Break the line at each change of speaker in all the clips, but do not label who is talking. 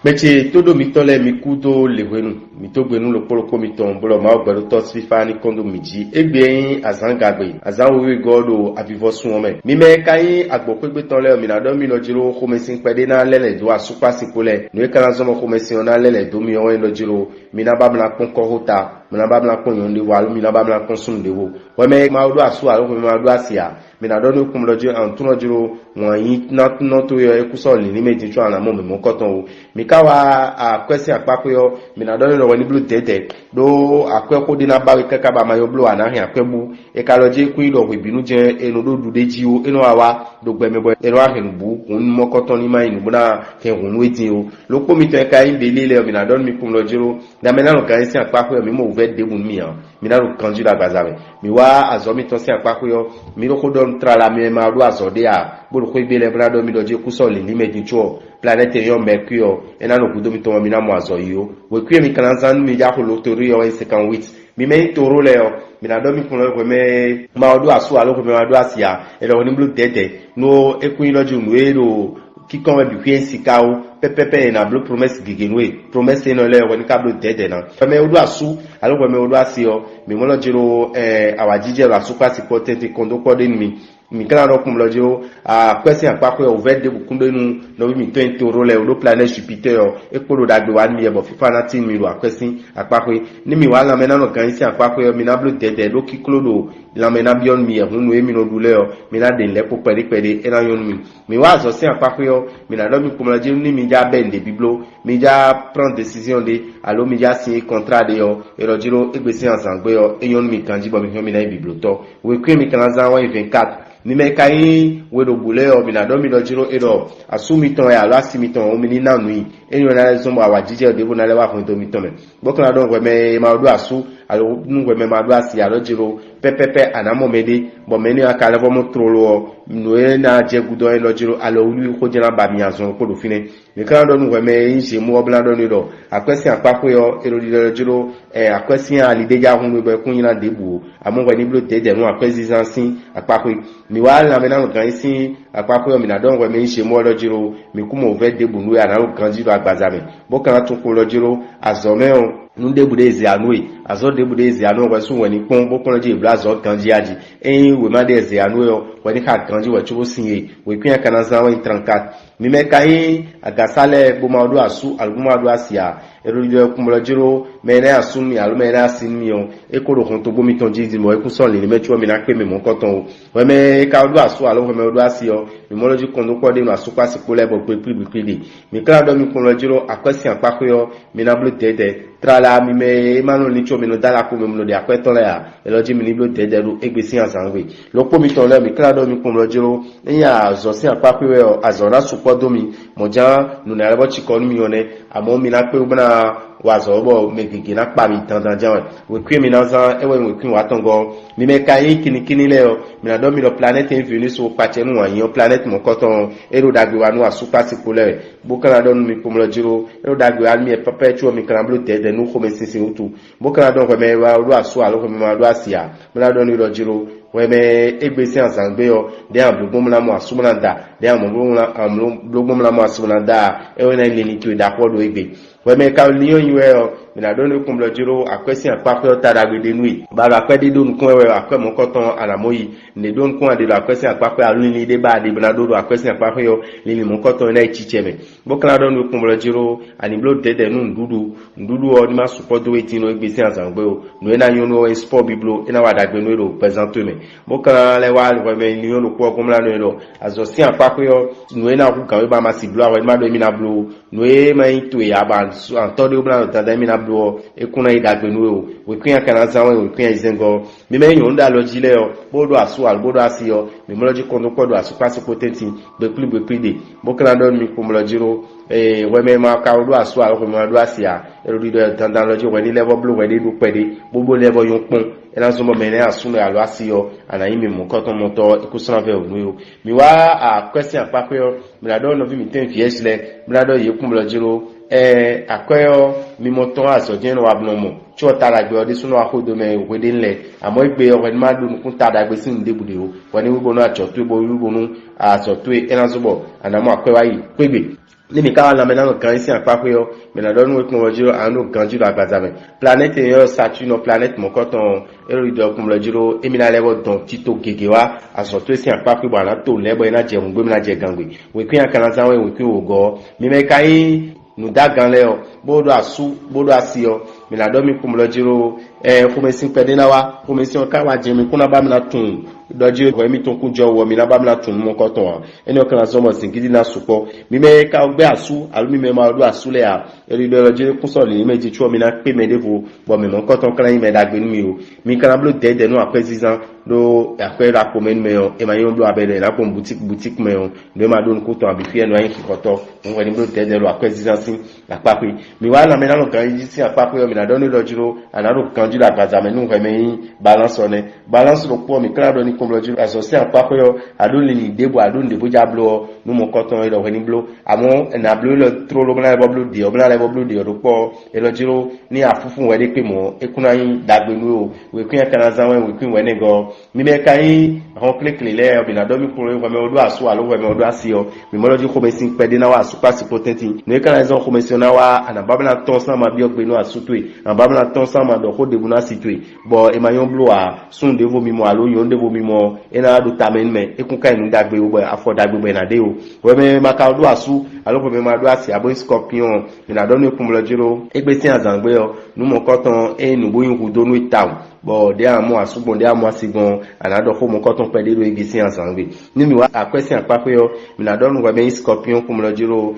Meche todo mitole mikudo lewenu mitogwenu lopoloko miton bolo ma ogbero to sifa ni kondo miji egbe azangagbe azawo godo avivosun ome mime kai agbopegbe tonle minado minojiro khomesin pede na lele do asupa sipole no ekana zomo khomesin na lele do mi o lojiro minababla konko hota minababla konyondi walu minababla konsunde wo weme ma do asu alo ma do asia minado no kumlojo antunojiro won na to yo ekusoli ni meji twa na mo me koton wo mikawa akwesi akpakoyo minadoni lo woni blue tete do akweko dina bawe kaka ba mayo blue anahin akwebu ekaloje ku ilo ibinu je eno do dudeji o eno awa do gbemebo eno ahenbu kun mokoton ni mai nubuna ke hunu etin o lo po mi to eka imbele le minadoni mi kum lojiro da menalo kan si akpakoyo mi mo uve debun mi an minalo kanju da bazawe mi wa azomi to si akpakoyo mi lo ko don trala mi ma do azode a bo ko ibele brado mi doje ku so le limedi cho planète yon mercure ena no kudo mi to mi na mo azo yo we kwe mi kanazan mi ja ko lotori yo 58 mi me toro le yo mi na do mi kun lo me ma do asu alo ko me ma do asia e lo ni blue tete no ekun loju nu ero kikon bi kwe sikao pepepe na blue promesse gigenwe promesse no le woni ka blue tete na me odo asu alo ko me odo asio mi mo lo jiro awajije la super supported kondo ko de mi kana ro kum lojo kwesi apako o vede bukunde nu no mi 20 euro le o planet Jupiter e polo dagbe wa mi e bo fifa na tin mi ro akwesi apako ni mi wa la mena no kan si apako mi na blue dede do ki clodo la mena bion mi e hunu e mi no dule o mi na de le po pede e na yon mi wa so si apako mi na do mi kum lojo ni mi ja bende biblo mi ja prendre décision de alo mi ja signer contrat de yo e ro jiro egbesi ansangbe yo e yon mi kanji bo mi na biblo to we kwe mi kana za 24 nime kai wedo bule o minado mi dojiro edo asumi ton ya lo asimi ton o mini nanu yi enyo na zombo awajije de bona lewa fun to mi ton me bokla don gwe me ma do asu alo ngwe me ma do asi alo jiro pepepe anamo mede bo meni akale bo mo trolo no e na je gudo e lo jiro alo ulu ko jena ba mi azon ko do fine mi kan don ngwe me nse mu obla don edo akwesi apako yo ero di lo jiro akwesi alideja hun be kun yin na debu amongwe ni blo tede no akwesi zansin apako mi wa la mena no kan sin apako yo mi na don ngwe me nse mu lo jiro mi ku mo ve debu no ya na lo kan jiro agbaza me bo kan tun ko lo jiro azome o nunde budezi anui azo de budezi anu wa sun wani pon bo kono je blazo kanji aji we ma de ze anu yo wani ka kanji wa chubo sinye we pin kana za wa 34 mi me kai agasale bo ma do asu alguma do asia eru je kumula jiro me na asu mi alu me na asin mi o e ko ro kon to bo mi ton jizi mo e ku so le ni me chuo mi na pe me mo koton o we me ka do asu alu me do asio mi mo loji kon do ko de no asu pa si ko le bo pe pri mi kla do mi kumula jiro akwesi apako yo mi na blu tete trala mi me manu ni cho mi no dala ko mi no de akweton le a eloji mi ni blo tete ru egbesi ansanwe lo po mi ton le mi kla do mi kumula jiro ya zo si apako yo azora support do mi moja nu na lebo chiko mi one amo mi na pe bana wazo bo megigi na pa mi tan dan jan we kwi mi na zan ewe we kwi wa tongo mi me kai kini le o mi na do mi lo planet invenu so pache nu wan yon planet mo koton ero dagbe wa nu a super sipole bo kana do mi kumlo jiro ero dagbe al mi e perpetual mi kana blo de nu ko me sinsin utu bo kana do ko me wa ru aso alo ko me ma do asia mi na do ni lo jiro we me egbesi ansangbe yo de am blogbom la mo asumanda de am blogbom la mo asumanda e wona ile ni to da podo egbe we me ka liyon yiwe yo mi na do ni kumlo jiro akwesi apako taragbede nui ba la pede do nkun we akwe mo koton alamoyi ne do nkun ade la akwesi apako alu ni de ba de na do akwesi apako yo ni mo koton na ichicheme bo kana do ni kumlo jiro ani blo de nu ndudu o ni ma support do wetin no egbesi ansangbe o no na yon no sport biblo ina wa dagbe no ro present me boka le wa le me ni lo ko komla no lo azo si apako yo no na ku kan we ba ma si blo awe ma do mi na blo no e ma itu ya ba anto de obla ta da mi na blo e kuna idagbe no o we kun kana za we kun izengo mi me yon da lo jile yo bodo asu al bodo asio mi mo loji kondo kodo asu pasi potenti be plus de boka na do mi komlo jiro we me ma ka do asu al ko ma do asia e ro di do dandan loji we ni level blo we ni do pede gbogbo level yon pon ela zomo mene asunu alo asio ana imi mu koton moto ikusanve onu mi wa a question apako mi la do no vi mi ten fies le mi la do yekun lo jiro akoyo mi moton aso jeno abnomo cho tara gbe odi sunu akodo me wede nle amo igbe o ma do kun tada gbe sin debude o woni wo no acho to bo wo no aso to ela zobo ana mo akowa yi pegbe ni mi ka la mena kan isi apapo yo me na donu ekmolojiro anu ganju la gbazame planète yo Saturne planète mon koton ero ide ekmolojiro emina lebo don tito gegewa asoto isi apapo ba na to lebo ina je mugbe na je gangwe we kun akana zanwe we kun ogo mi me kai nu da gan le o bodo asu bodo asio mi na do mi kumolojiro kumesin pedena wa kumesin ka wa je mi kuna ba mi na tun doji ko mi tun ku jo wo mi na ba mi na tun mo koton eni okana zomo singidi na supo mi me ka ogbe asu alu mi me ma do asu le a eri do loji kun so le meji chu mi na pe me devo bo mi mo koton kan yin me dagbe nu mi o mi kan blo dede nu apesizan do ape ra ko men me o e ma yon do abele na ko boutique me o do ma do nu koton abi fi enu yin ki koton mo ni blo dede lo apesizan sin la pape mi wa na me na lo kan yi si apape yo mi na do ni lojiro anaro kanju la gazame nu ko me balance one balance lo po mi kan do ni komlojiro associé apape yo ado ni debo ado ndebo jablo nu mo koton e lo ni blo amo na blo lo tro lo na blo di o na le blo di o do po e lojiro ni afufun we de pe mo ekuna yin dagbe nu o we kun ya kana zanwe we kun we ne go mi me kai ron click le mi na do mi kun we me odo aso alo we me odo asio mi mo loji ko be sin pede na wa super potenti ne kana zon ko mesiona wa ana babla ton sa ma bi ogbe nu asutwe ana babla ton sa ma do ko de bu na situe bo e ma yon blo a sun de vo mi mo alo yon de vo mi mo e na do tamen me e kun kai nu dagbe o bo afo dagbe be na de o we me ma ka odo asu alo ko me ma do asi abo scorpion mi na do ni kun lojiro egbe tin azangbe o nu mo koton e nu boyin ku do nu itaw bo de amu asugbon de amu asigon anado fo mo koton pede do egisi azangbe ni mi wa akwesi apape yo mi na do nu we me scorpion kun lojiro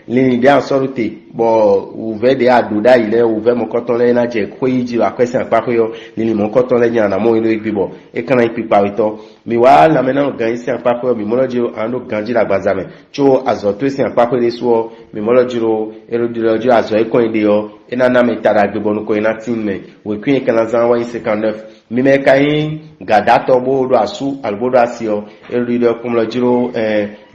lini de asorute bo uve de adoda ile uve mo koton le na je ko yiji akwesi apape yo lini mo koton le nya na mo ilo igbibo e kana ipipa wito mi wa la mena gan isi apape yo mi mo lojiro ando ganji la gbazame cho azoto isi apape le so mi mo lojiro ero di lojiro azo e ko inde yo ina na me tara gbebonu ko ina tin me we kun kana zanwa 59 mi me kai gadato bodo asu albodo asio elu do kumlojiro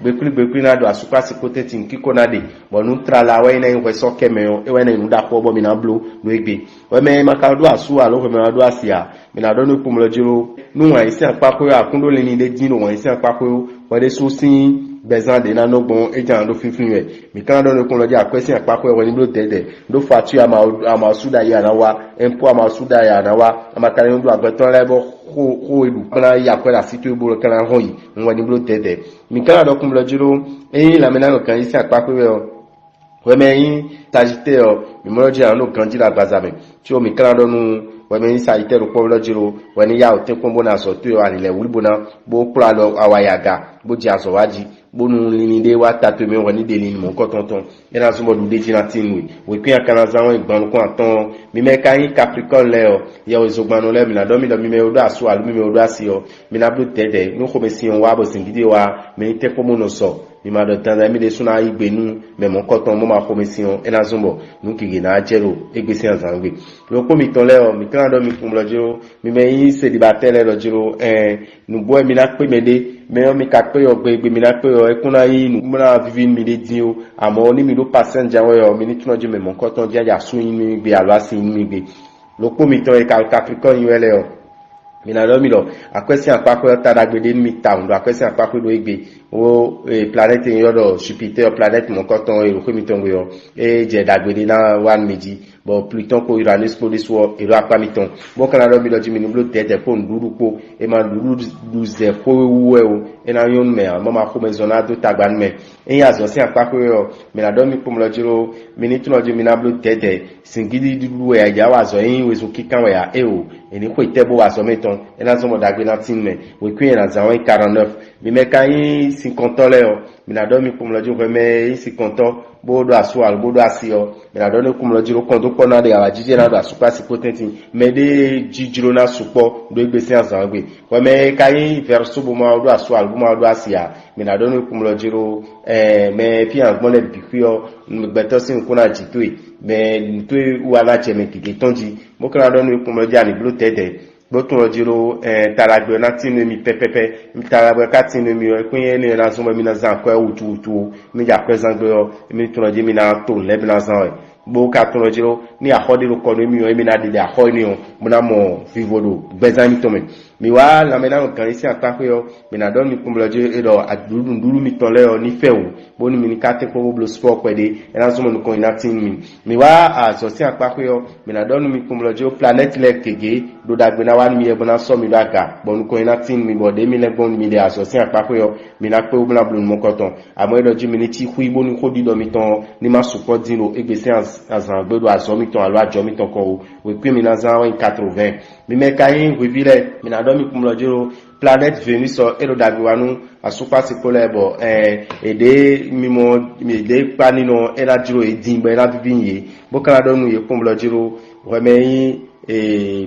bekuli na do asu kwasi potetin kiko na de bonu trala wa ina yin so kemeo e wa ina yin da ko bo mi na blu no egbe we me maka do asu alo ko me do asia mi na do no kumlojiro nu wa isi apako akundo le ni de dino wa isi apako wa de so sin bezan de na no gbon ejan do fifin we mi kan do no kumloji akwesi apako we ni blo dede do fatu ama suda ya na wa empo ama suda ya na wa ama kare ndo agbeton lebo ko edu kana ya ko la situ bo kana hoyi nwa ni blo dede mi kan do kumlojiro la mena no kan isi apako we me yin Sagittaire mi moloji anu ganji la gbazame tí o mi kan do nu we me yin Sagittaire ko lojiro we ni ya o te ko bona so to wa nile wulibona bo kula lo awayaga bo ji aso waji bonu lini de wa tatu mi woni de lini mo ko tonton ina so mo du de jina tinwi we pin akana zawon igbanu ko aton mi me kan Capricorn le o ye o zogbanu le mi na do mi me odo aso alu mi me odo asio mi na blu tede no ko me si on wa bo singide wa me te ko mo no so mi ma do tanda mi de suna igbenu me mo ko ton mo ma ko me si on ina zumbo nu kige na jero egbesi azangbe lo ko mi ton le o mi kan do mi kum lojiro mi me yin se dibatele lojiro nu bo mi na pe me de me o mi ka pe yo gbe mi na pe yo ekuna yin nu na vivi mi de din o amo ni mi do passenger wo yo mi ni tunoje me mo ko ton dia su yin mi gbe alo asi yin mi gbe lo ko mi ton e Capricorn yin ele o mi na do mi lo akwesi apako ta dagbede mi town do akwesi apako do egbe o planète yin do Jupiter planète mon ko ton e lo ko mi ton yo e je dagbede na one meji bo Pluton ko Uranus ko diswo ero apamiton bo kana do mi lo ji mi ni blo tete ko nduru ko e ma nduru duze ko wuwe o e na yon me mo ma ko me zona do tagban me e ya zo si apako yo mi na do mi ko lo jiro mi ni tuno ji mi na blo tete singidi duwe ya ja wa zo yin we zo kikan we ya e o e ni ko itebo wa zo meton e na zo mo dagbe na tin me we kwin na zawon 49 mi me kan 50 le o mi na do mi ko lo jiro me 50 bodo aso al bodo asio mi na do ni ko lo jiro kon to pona de ala jije na do asupa si potenti me de jijiro na supo do egbesi azangbe we me kan verso bo ma do aso al bo ma do asia mi na do ni ko lo jiro me pi an gbon le bikuyo gbeto sin ko na jitwe me to wa na cheme kike tonji mo kana do ni ko lo ja ni blo tete botun ojiro taragbe na tinu mi pepepe mi taragbe ka tinu mi o kun yen na so mi na zan ko utu mi ja present gbe mi tun oje mi na to le bi na zan bo ka tun ojiro ni ahode ro ko mi o mi na de ahode ni o mo na mo vivodo gbezan mi to me mi wa la mena no kan isi atako yo mi na don mi kumbloje edo adulu ndulu mi tonle yo ni fewu boni mi ni kate ko blo sport kwede ena so mo no ko inatin mi wa azosi atako yo mi na don mi kumbloje planet leg kege do dagbe na wan mi e bona so mi daga bonu ko inatin mi bo de mi le bon mi de azosi atako yo mi na pe obla blu mo koton amo edo ji mi ni ti hu iboni ko di do mi ton ni ma support dino egbese azan gbedo azo mi ton alo ajo mi ton ko we pe mi na zan 80 mi me kayin we vile mi na do mi kumloje planet Venus edo dagbe wanu asupa ti pole bo ede mi de pani no era jiro edin be na bibinye bo kana do nu ye kumloje we me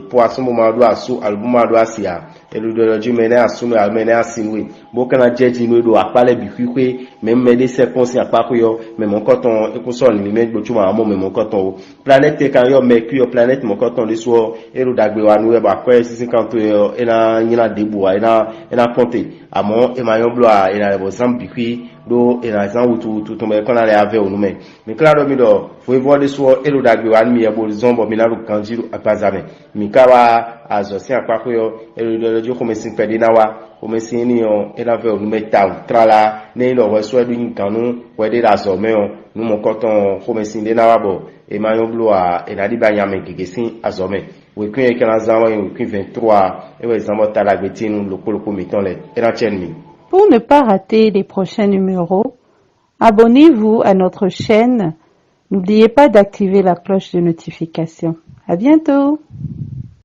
poisson mo ma do asu album ma do asia eludoji mene asunu almene asinwe bo kana jeji no do apale bi kwikwe me de seconds apako yo me mon koton ekuso ni me gboju ma mo me mon koton planète kan yo mercure planète mon koton de so eru dagbe wa nu e ba ko 650 yo ena nyina debu ena compter amo e ma yo blo a ena bo zambikwi do ena zan wutu tombe kona le ave onu me claro mi do fo evo de so eru dagbe wa mi e bo zombo mi na ru kanjiru apazame mi kawa azosi apako yo eru jo come sin pedi na wa come sin ni o e la ve o numeta trala ne lo we so edu nkanu we de la so me o nu mo koton come sin de na wa bo e ma yo blo a e na di ba nyame gegesin azome we kun e kana zanwa we kun 23 e we zanwa tala gbetinu lokolo miton le e na chen mi.
Pour ne pas rater les prochains numéros, abonnez-vous à notre chaîne. N'oubliez pas d'activer la cloche de notification. À bientôt!